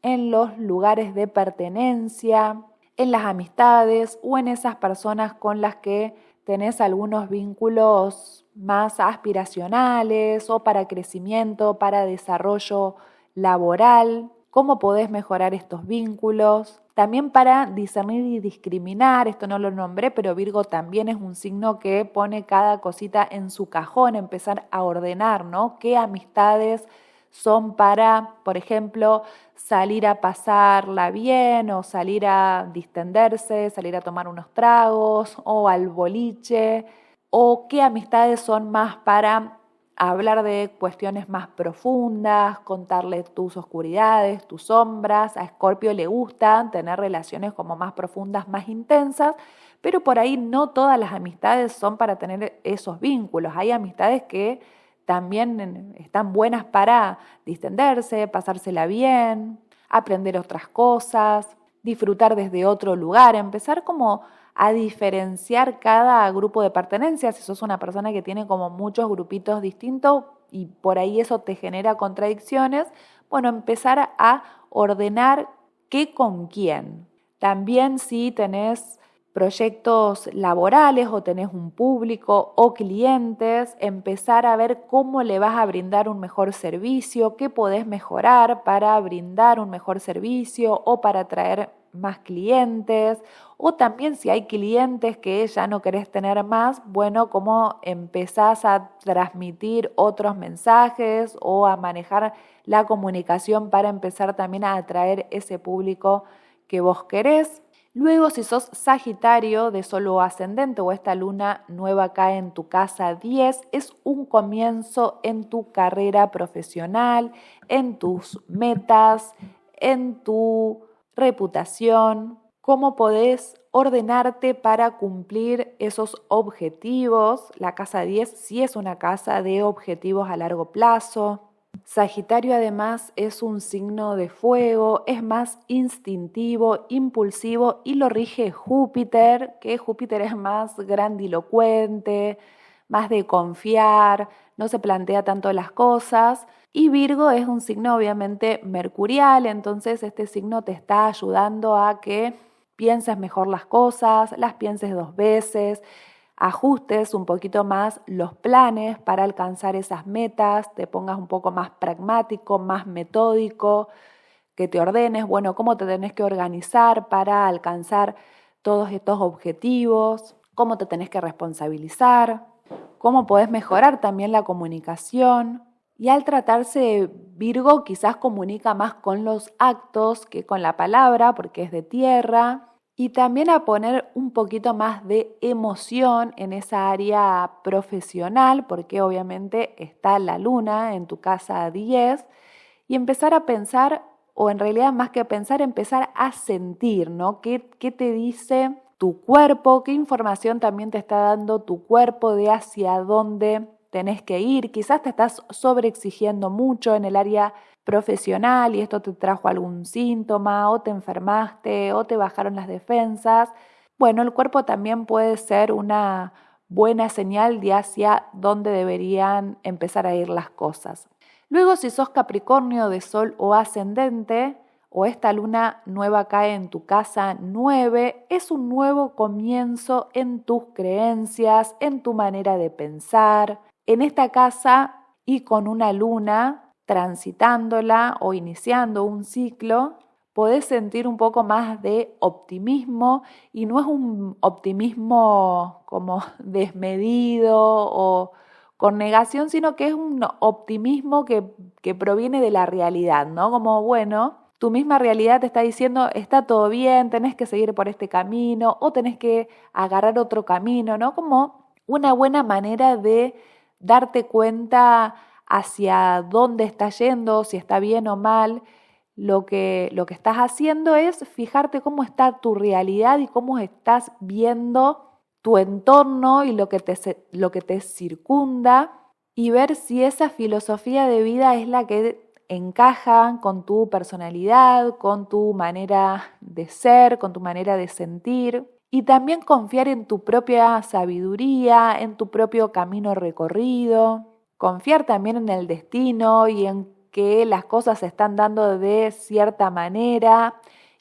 en los lugares de pertenencia, en las amistades o en esas personas con las que tenés algunos vínculos más aspiracionales o para crecimiento, para desarrollo laboral, cómo podés mejorar estos vínculos. También para discernir y discriminar, esto no lo nombré, pero Virgo también es un signo que pone cada cosita en su cajón, empezar a ordenar, ¿no? ¿Qué amistades son para, por ejemplo, salir a pasarla bien o salir a distenderse, salir a tomar unos tragos o al boliche? ¿O qué amistades son más para hablar de cuestiones más profundas, contarle tus oscuridades, tus sombras? A Escorpio le gusta tener relaciones como más profundas, más intensas, pero por ahí no todas las amistades son para tener esos vínculos. Hay amistades que también están buenas para distenderse, pasársela bien, aprender otras cosas, disfrutar desde otro lugar, empezar como a diferenciar cada grupo de pertenencia. Si sos una persona que tiene como muchos grupitos distintos y por ahí eso te genera contradicciones, bueno, empezar a ordenar qué con quién. También si tenés proyectos laborales o tenés un público o clientes, empezar a ver cómo le vas a brindar un mejor servicio, qué podés mejorar para brindar un mejor servicio o para atraer más clientes, o también si hay clientes que ya no querés tener más, bueno, cómo empezás a transmitir otros mensajes o a manejar la comunicación para empezar también a atraer ese público que vos querés. Luego, si sos Sagitario de Sol o ascendente o esta luna nueva cae en tu casa 10, es un comienzo en tu carrera profesional, en tus metas, en tu reputación, cómo podés ordenarte para cumplir esos objetivos. La casa 10 sí es una casa de objetivos a largo plazo. Sagitario además es un signo de fuego, es más instintivo, impulsivo y lo rige Júpiter, que Júpiter es más grandilocuente, más de confiar, no se plantea tanto las cosas. Y Virgo es un signo obviamente mercurial, entonces este signo te está ayudando a que pienses mejor las cosas, las pienses 2 veces, ajustes un poquito más los planes para alcanzar esas metas, te pongas un poco más pragmático, más metódico, que te ordenes, bueno, cómo te tenés que organizar para alcanzar todos estos objetivos, cómo te tenés que responsabilizar, cómo podés mejorar también la comunicación. Y al tratarse de Virgo, quizás comunica más con los actos que con la palabra, porque es de tierra. Y también a poner un poquito más de emoción en esa área profesional, porque obviamente está la luna en tu casa 10, y empezar a pensar, o en realidad más que pensar, empezar a sentir, ¿no? ¿Qué te dice tu cuerpo? ¿Qué información también te está dando tu cuerpo de hacia dónde tenés que ir? Quizás te estás sobreexigiendo mucho en el área profesional y esto te trajo algún síntoma o te enfermaste o te bajaron las defensas. Bueno, el cuerpo también puede ser una buena señal de hacia dónde deberían empezar a ir las cosas. Luego, si sos Capricornio de Sol o ascendente, o esta luna nueva cae en tu casa 9, es un nuevo comienzo en tus creencias, en tu manera de pensar. En esta casa y con una luna transitándola o iniciando un ciclo, podés sentir un poco más de optimismo y no es un optimismo como desmedido o con negación, sino que es un optimismo que proviene de la realidad, ¿no? Como, bueno, tu misma realidad te está diciendo, está todo bien, tenés que seguir por este camino o tenés que agarrar otro camino, ¿no? Como una buena manera de darte cuenta hacia dónde estás yendo, si está bien o mal. Lo que estás haciendo es fijarte cómo está tu realidad y cómo estás viendo tu entorno y lo que te circunda y ver si esa filosofía de vida es la que encaja con tu personalidad, con tu manera de ser, con tu manera de sentir. Y también confiar en tu propia sabiduría, en tu propio camino recorrido. Confiar también en el destino y en que las cosas se están dando de cierta manera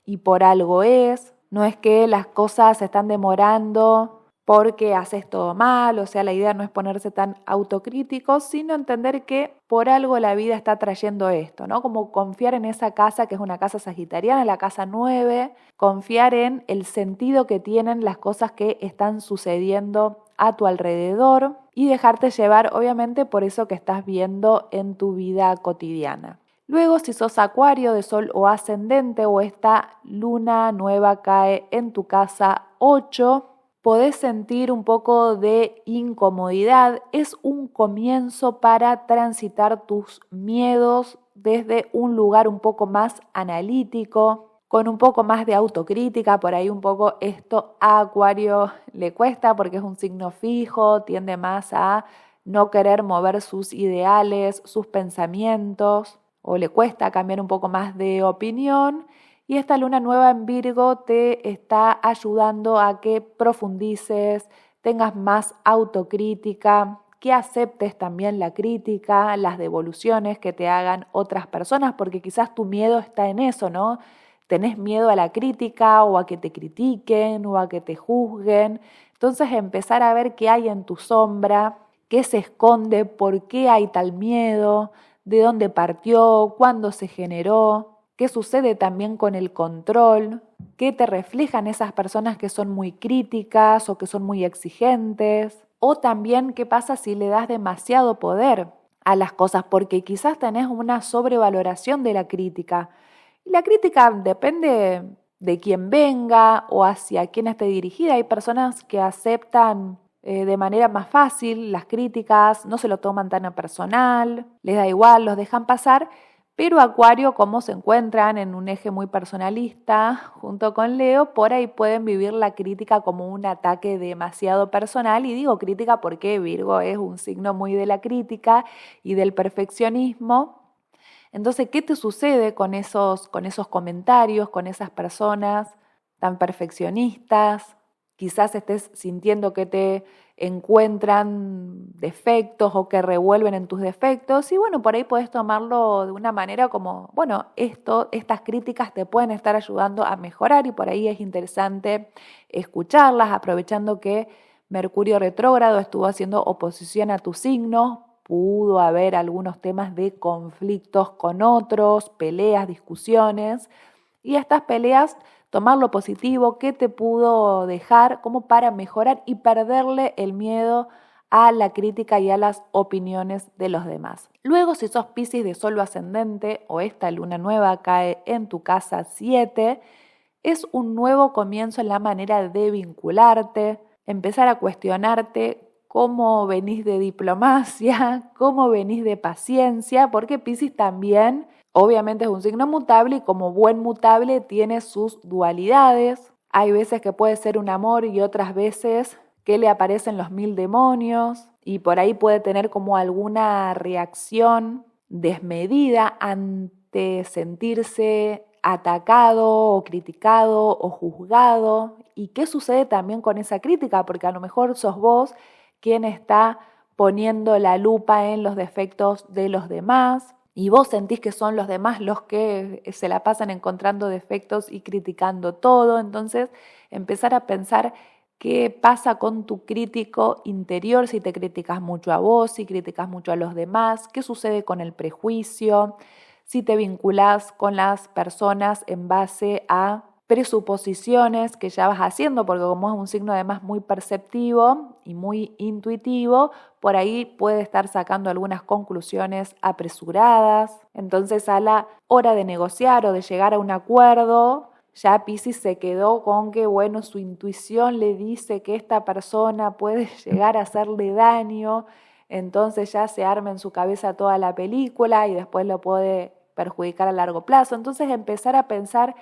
y por algo es. No es que las cosas se están demorando porque haces todo mal. O sea, la idea no es ponerse tan autocríticos, sino entender que por algo la vida está trayendo esto, ¿no? Como confiar en esa casa que es una casa sagitariana, la casa 9, confiar en el sentido que tienen las cosas que están sucediendo a tu alrededor y dejarte llevar, obviamente, por eso que estás viendo en tu vida cotidiana. Luego, si sos Acuario de Sol o ascendente o esta luna nueva cae en tu casa 8, podés sentir un poco de incomodidad. Es un comienzo para transitar tus miedos desde un lugar un poco más analítico, con un poco más de autocrítica. Por ahí un poco esto a Acuario le cuesta porque es un signo fijo, tiende más a no querer mover sus ideales, sus pensamientos, o le cuesta cambiar un poco más de opinión. Y esta luna nueva en Virgo te está ayudando a que profundices, tengas más autocrítica, que aceptes también la crítica, las devoluciones que te hagan otras personas, porque quizás tu miedo está en eso, ¿no? Tenés miedo a la crítica o a que te critiquen o a que te juzguen. Entonces empezar a ver qué hay en tu sombra, qué se esconde, por qué hay tal miedo, de dónde partió, cuándo se generó. ¿Qué sucede también con el control? ¿Qué te reflejan esas personas que son muy críticas o que son muy exigentes? O también, ¿qué pasa si le das demasiado poder a las cosas? Porque quizás tenés una sobrevaloración de la crítica. Y la crítica depende de quién venga o hacia quién esté dirigida. Hay personas que aceptan de manera más fácil las críticas, no se lo toman tan a personal, les da igual, los dejan pasar. Pero Acuario, como se encuentran en un eje muy personalista junto con Leo, por ahí pueden vivir la crítica como un ataque demasiado personal. Y digo crítica porque Virgo es un signo muy de la crítica y del perfeccionismo. Entonces, ¿qué te sucede con esos comentarios, con esas personas tan perfeccionistas? Quizás estés sintiendo que te encuentran defectos o que revuelven en tus defectos y bueno, por ahí podés tomarlo de una manera como, bueno, estas críticas te pueden estar ayudando a mejorar y por ahí es interesante escucharlas, aprovechando que Mercurio retrógrado estuvo haciendo oposición a tu signo. Pudo haber algunos temas de conflictos con otros, peleas, discusiones, y estas peleas tomar lo positivo, qué te pudo dejar como para mejorar y perderle el miedo a la crítica y a las opiniones de los demás. Luego, si sos Piscis de Sol o ascendente o esta luna nueva cae en tu casa 7, es un nuevo comienzo en la manera de vincularte, empezar a cuestionarte cómo venís de diplomacia, cómo venís de paciencia, porque Piscis también obviamente es un signo mutable y como buen mutable tiene sus dualidades. Hay veces que puede ser un amor y otras veces que le aparecen los 1000 demonios y por ahí puede tener como alguna reacción desmedida ante sentirse atacado o criticado o juzgado. ¿Y qué sucede también con esa crítica? Porque a lo mejor sos vos quien está poniendo la lupa en los defectos de los demás y vos sentís que son los demás los que se la pasan encontrando defectos y criticando todo. Entonces empezar a pensar qué pasa con tu crítico interior, si te criticas mucho a vos, si criticas mucho a los demás, qué sucede con el prejuicio, si te vinculás con las personas en base a presuposiciones que ya vas haciendo, porque como es un signo además muy perceptivo y muy intuitivo, por ahí puede estar sacando algunas conclusiones apresuradas. Entonces a la hora de negociar o de llegar a un acuerdo, ya Piscis se quedó con que, bueno, su intuición le dice que esta persona puede llegar a hacerle daño, entonces ya se arma en su cabeza toda la película y después lo puede perjudicar a largo plazo. Entonces empezar a pensar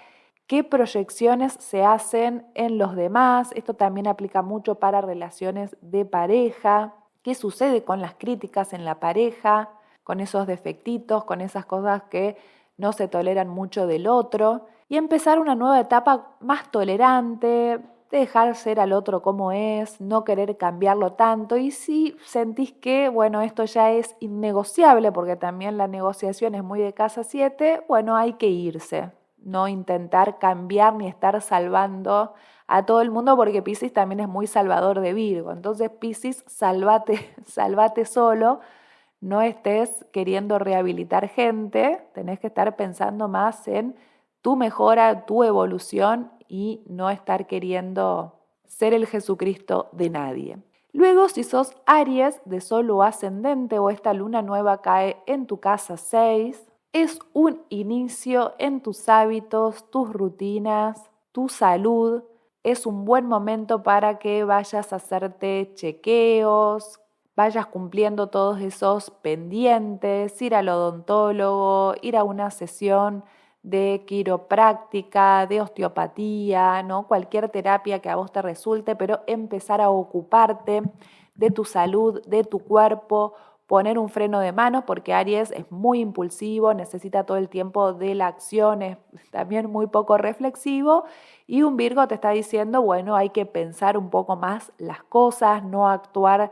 qué proyecciones se hacen en los demás. Esto también aplica mucho para relaciones de pareja. ¿Qué sucede con las críticas en la pareja? Con esos defectitos, con esas cosas que no se toleran mucho del otro. Y empezar una nueva etapa más tolerante, dejar ser al otro como es, no querer cambiarlo tanto. Y si sentís que, bueno, esto ya es innegociable, porque también la negociación es muy de casa 7, bueno, hay que irse. No intentar cambiar ni estar salvando a todo el mundo porque Piscis también es muy salvador de Virgo. Entonces Piscis, salvate solo, no estés queriendo rehabilitar gente, tenés que estar pensando más en tu mejora, tu evolución y no estar queriendo ser el Jesucristo de nadie. Luego, si sos Aries de Sol o ascendente o esta luna nueva cae en tu casa 6, es un inicio en tus hábitos, tus rutinas, tu salud. Es un buen momento para que vayas a hacerte chequeos, vayas cumpliendo todos esos pendientes, ir al odontólogo, ir a una sesión de quiropráctica, de osteopatía, ¿no? Cualquier terapia que a vos te resulte, pero empezar a ocuparte de tu salud, de tu cuerpo, poner un freno de mano, porque Aries es muy impulsivo, necesita todo el tiempo de la acción, es también muy poco reflexivo, y un Virgo te está diciendo, bueno, hay que pensar un poco más las cosas, no actuar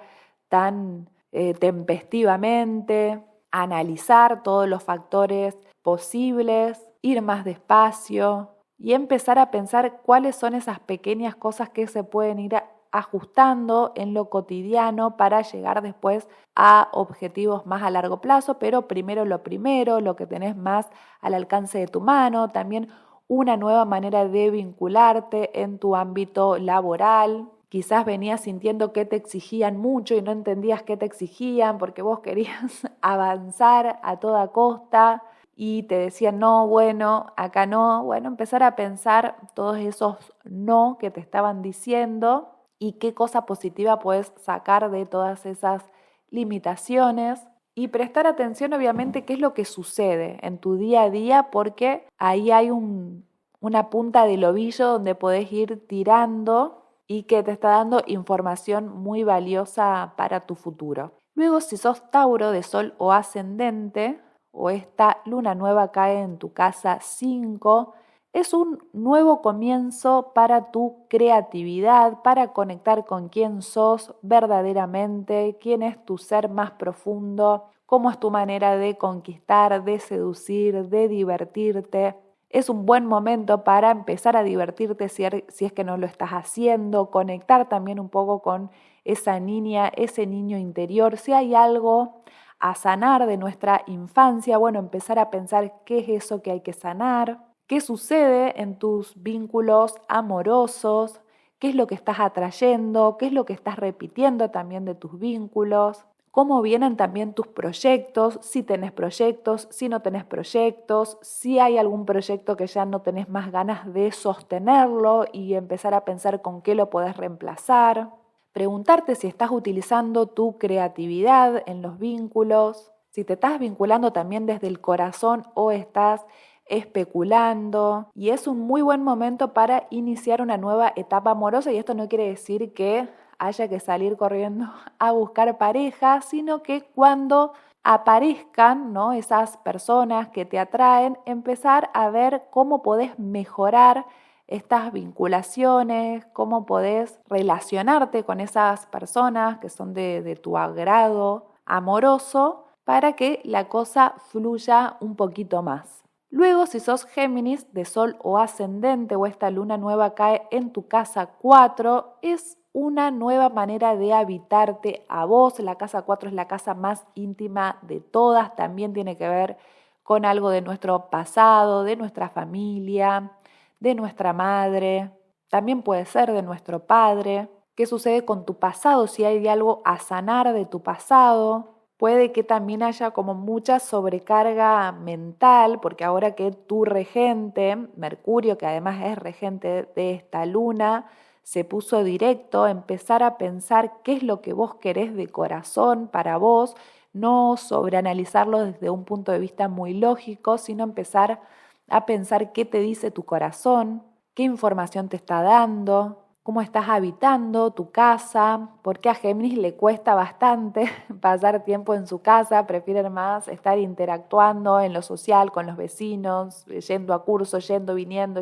tan tempestivamente, analizar todos los factores posibles, ir más despacio y empezar a pensar cuáles son esas pequeñas cosas que se pueden ir ajustando en lo cotidiano para llegar después a objetivos más a largo plazo, pero primero, lo que tenés más al alcance de tu mano, también una nueva manera de vincularte en tu ámbito laboral. Quizás venías sintiendo que te exigían mucho y no entendías qué te exigían porque vos querías avanzar a toda costa y te decían no, bueno, acá no. Bueno, empezar a pensar todos esos no que te estaban diciendo y qué cosa positiva puedes sacar de todas esas limitaciones y prestar atención obviamente qué es lo que sucede en tu día a día porque ahí hay una punta del ovillo donde podés ir tirando y que te está dando información muy valiosa para tu futuro. Luego, si sos Tauro de Sol o ascendente, o esta luna nueva cae en tu casa 5, es un nuevo comienzo para tu creatividad, para conectar con quién sos verdaderamente, quién es tu ser más profundo, cómo es tu manera de conquistar, de seducir, de divertirte. Es un buen momento para empezar a divertirte si es que no lo estás haciendo, conectar también un poco con esa niña, ese niño interior. Si hay algo a sanar de nuestra infancia, bueno, empezar a pensar qué es eso que hay que sanar, qué sucede en tus vínculos amorosos, qué es lo que estás atrayendo, qué es lo que estás repitiendo también de tus vínculos. Cómo vienen también tus proyectos, si tenés proyectos, si no tenés proyectos, si hay algún proyecto que ya no tenés más ganas de sostenerlo y empezar a pensar con qué lo podés reemplazar. Preguntarte si estás utilizando tu creatividad en los vínculos, si te estás vinculando también desde el corazón o estás especulando. Y es un muy buen momento para iniciar una nueva etapa amorosa y esto no quiere decir que haya que salir corriendo a buscar pareja, sino que cuando aparezcan, ¿no?, esas personas que te atraen, empezar a ver cómo podés mejorar estas vinculaciones, cómo podés relacionarte con esas personas que son de tu agrado amoroso para que la cosa fluya un poquito más. Luego, si sos Géminis de Sol o ascendente o esta luna nueva cae en tu casa 4, es una nueva manera de habitarte a vos. La casa 4 es la casa más íntima de todas, también tiene que ver con algo de nuestro pasado, de nuestra familia, de nuestra madre, también puede ser de nuestro padre. ¿Qué sucede con tu pasado? Si hay algo a sanar de tu pasado. Puede que también haya como mucha sobrecarga mental, porque ahora que tu regente, Mercurio, que además es regente de esta luna, se puso directo, empezar a pensar qué es lo que vos querés de corazón para vos, no sobreanalizarlo desde un punto de vista muy lógico, sino empezar a pensar qué te dice tu corazón, qué información te está dando, cómo estás habitando tu casa, porque a Géminis le cuesta bastante pasar tiempo en su casa, prefieren más estar interactuando en lo social con los vecinos, yendo a cursos, yendo, viniendo,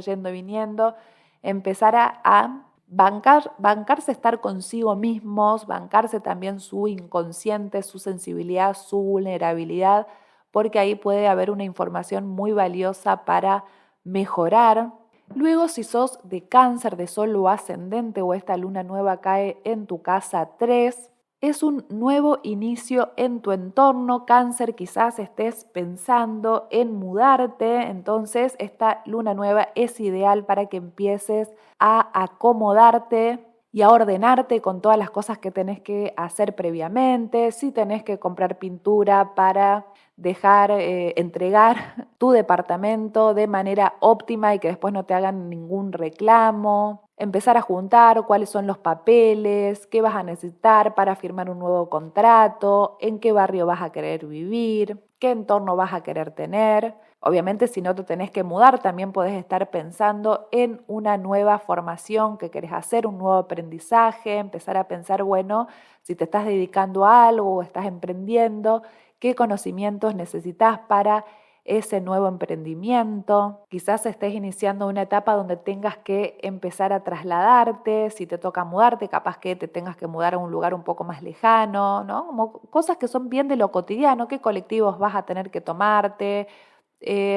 empezar a bancarse estar consigo mismos, bancarse también su inconsciente, su sensibilidad, su vulnerabilidad, porque ahí puede haber una información muy valiosa para mejorar. Luego, si sos de Cáncer, de Sol o ascendente o esta luna nueva cae en tu casa 3, es un nuevo inicio en tu entorno. Cáncer, quizás estés pensando en mudarte, entonces esta luna nueva es ideal para que empieces a acomodarte y a ordenarte con todas las cosas que tenés que hacer previamente. Si tenés que comprar pintura para entregar tu departamento de manera óptima y que después no te hagan ningún reclamo. Empezar a juntar cuáles son los papeles, qué vas a necesitar para firmar un nuevo contrato, en qué barrio vas a querer vivir, qué entorno vas a querer tener. Obviamente, si no te tenés que mudar, también podés estar pensando en una nueva formación que querés hacer, un nuevo aprendizaje, empezar a pensar, bueno, si te estás dedicando a algo o estás emprendiendo, qué conocimientos necesitas para ese nuevo emprendimiento. Quizás estés iniciando una etapa donde tengas que empezar a trasladarte, si te toca mudarte, capaz que te tengas que mudar a un lugar un poco más lejano, ¿no? Como cosas que son bien de lo cotidiano, qué colectivos vas a tener que tomarte,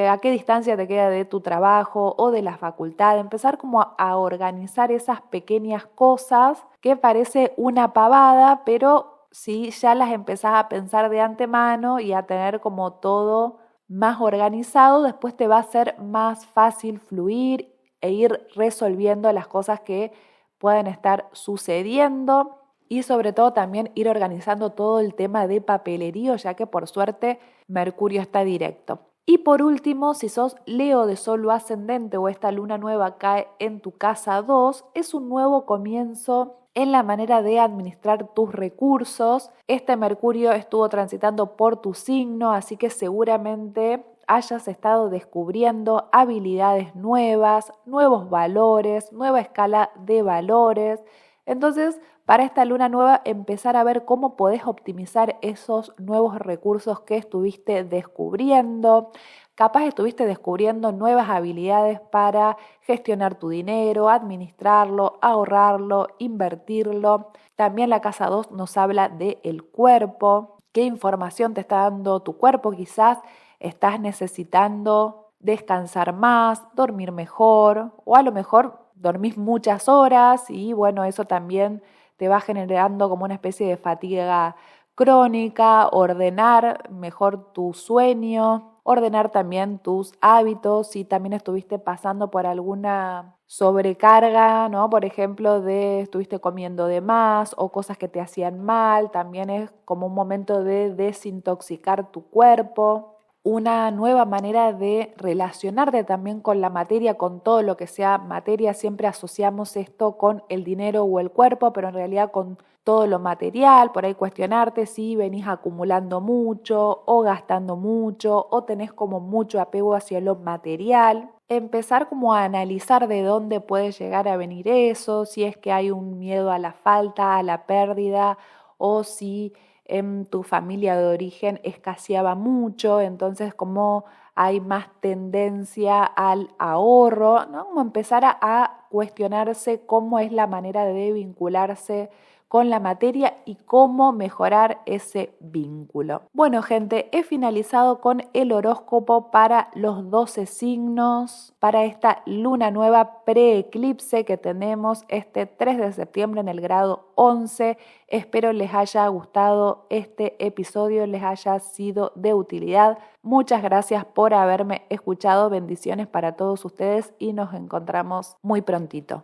a qué distancia te queda de tu trabajo o de la facultad. Empezar como a organizar esas pequeñas cosas que parece una pavada, pero si ya las empezás a pensar de antemano y a tener como todo más organizado, después te va a ser más fácil fluir e ir resolviendo las cosas que pueden estar sucediendo y sobre todo también ir organizando todo el tema de papelerío, ya que por suerte Mercurio está directo. Y por último, si sos Leo de Sol o ascendente o esta luna nueva cae en tu casa 2, es un nuevo comienzo en la manera de administrar tus recursos. Este Mercurio estuvo transitando por tu signo, así que seguramente hayas estado descubriendo habilidades nuevas, nuevos valores, nueva escala de valores. Entonces, para esta luna nueva, empezar a ver cómo podés optimizar esos nuevos recursos que estuviste descubriendo. Capaz estuviste descubriendo nuevas habilidades para gestionar tu dinero, administrarlo, ahorrarlo, invertirlo. También la casa 2 nos habla del cuerpo. ¿Qué información te está dando tu cuerpo? Quizás estás necesitando descansar más, dormir mejor o a lo mejor dormís muchas horas y bueno, eso también te va generando como una especie de fatiga crónica. Ordenar mejor tu sueño, ordenar también tus hábitos, si también estuviste pasando por alguna sobrecarga, ¿no? Por ejemplo, estuviste comiendo de más o cosas que te hacían mal, también es como un momento de desintoxicar tu cuerpo. Una nueva manera de relacionarte también con la materia, con todo lo que sea materia. Siempre asociamos esto con el dinero o el cuerpo, pero en realidad con todo lo material. Por ahí cuestionarte si venís acumulando mucho o gastando mucho o tenés como mucho apego hacia lo material. Empezar como a analizar de dónde puede llegar a venir eso, si es que hay un miedo a la falta, a la pérdida o si en tu familia de origen escaseaba mucho, entonces como hay más tendencia al ahorro, ¿no? Como empezar a cuestionarse cómo es la manera de vincularse con la materia y cómo mejorar ese vínculo. Bueno, gente, he finalizado con el horóscopo para los 12 signos, para esta luna nueva preeclipse que tenemos este 3 de septiembre en el grado 11. Espero les haya gustado este episodio, les haya sido de utilidad. Muchas gracias por haberme escuchado. Bendiciones para todos ustedes y nos encontramos muy prontito.